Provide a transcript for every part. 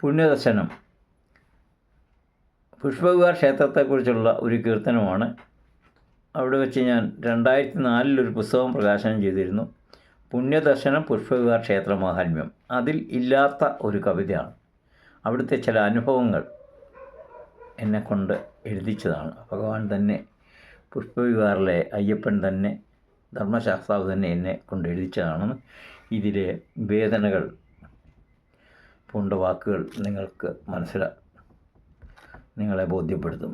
പുണ്യദർശനം പുഷ്പവിഹാർ ക്ഷേത്രത്തെക്കുറിച്ചുള്ള ഒരു കീർത്തനമാണ്. അവിടെ വെച്ച് ഞാൻ 2004 ഒരു പുസ്തകം പ്രകാശനം ചെയ്തിരുന്നു. പുണ്യദർശനം പുഷ്പവിഹാർ ക്ഷേത്ര മാഹാത്മ്യം. അതിൽ ഇല്ലാത്ത ഒരു കവിതയാണ്. അവിടുത്തെ ചില അനുഭവങ്ങൾ എന്നെക്കൊണ്ട് എഴുതിച്ചതാണ്. ഭഗവാൻ തന്നെ, പുഷ്പവിഹാറിലെ അയ്യപ്പൻ തന്നെ, ധർമ്മശാസ്താവ് തന്നെ എന്നെ കൊണ്ട് എഴുതിച്ചതാണ്. ഇതിലെ വേദനകൾ പൂണ്ട വാക്കുകൾ നിങ്ങളെ ബോധ്യപ്പെടുത്തും.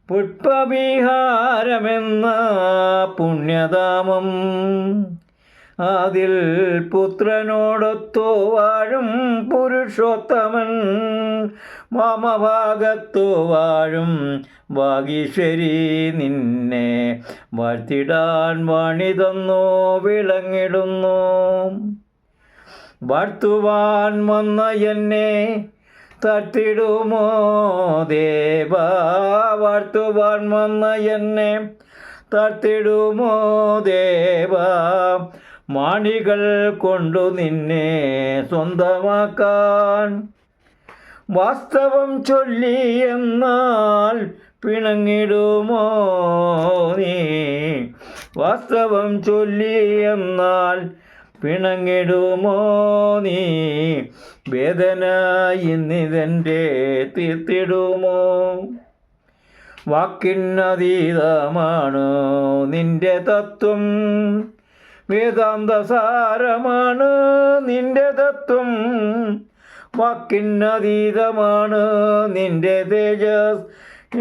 പുഷ്പവിഹാരമെന്ന പുണ്യധാമം, അതിൽ പുത്രനോടൊത്തു വാഴും പുരുഷോത്തമൻ, വാമഭാഗത്തു വാഴും വാഗീശ്വരി, നിന്നെ വാഴ്ത്തിടാൻ വാണി തന്നു വിളങ്ങിടുന്നു. വാഴ്ത്തുവാൻ വന്ന എന്നെ തട്ടിടുമോ ദേവ, വാഴ്ത്തുവാൻ വന്ന എന്നെ തട്ടിടുമോ ദേവ, മാണികൾ കൊണ്ടു നിന്നെ സ്വന്തമാക്കാൻ. വാസ്തവം ചൊല്ലി എന്നാൽ പിണങ്ങിടുമോ നീ, വാസ്തവം ചൊല്ലി എന്നാൽ പിണങ്ങിടുമോ നീ, വേദന ഇന്നിതെൻ്റെ തീർത്തിടുമോ. വാക്കിനതീതമാണ് നിന്റെ തത്വം, വേദാന്തസാരമാണ് നിന്റെ തത്വം. വാക്കിനതീതമാണ് നിന്റെ തേജസ്,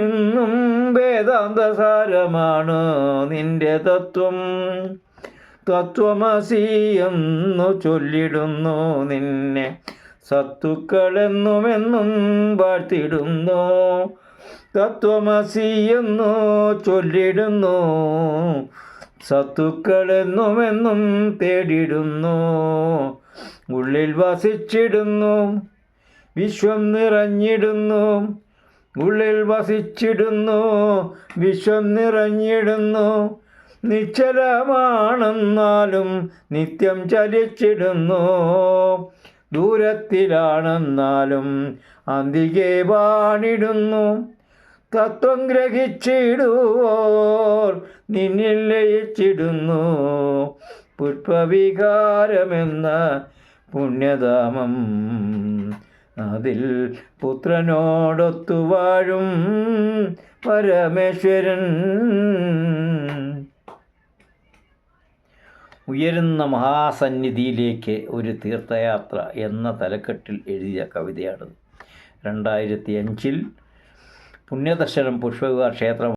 ഇന്നും വേദാന്തസാരമാണ് നിന്റെ തത്വം. തത്വമസി എന്നു ചൊല്ലിടുന്നു നിന്നെ സത്തുക്കളെന്നുമെന്നും വാഴ്ത്തിടുന്നു. തത്വമസി എന്നു ചൊല്ലിടുന്നു, സത്തുക്കളെന്നുമെന്നും തേടിടുന്നു. ഉള്ളിൽ വസിച്ചിടുന്നു, വിശ്വം നിറഞ്ഞിടുന്നു. ഉള്ളിൽ വസിച്ചിടുന്നു, വിശ്വം നിറഞ്ഞിടുന്നു. നിശ്ചലമാണെന്നാലും നിത്യം ചലിച്ചിടുന്നു. ദൂരത്തിലാണെന്നാലും അന്തികെ വാണിടുന്നു. തത്വം ഗ്രഹിച്ചിടുവോർ നിന്നിൽ ലയിച്ചിടുന്നു. പുഷ്പവിഹാരമെന്ന പുണ്യധാമം, അതിൽ പുത്രനോടൊത്തു വാഴും പരമേശ്വരൻ. ഉയരുന്ന മഹാസന്നിധിയിലേക്ക് ഒരു തീർത്ഥയാത്ര എന്ന തലക്കെട്ടിൽ എഴുതിയ കവിതയാണത്. 2005 പുണ്യദർശനം പുഷ്പവിഹാർ ക്ഷേത്രം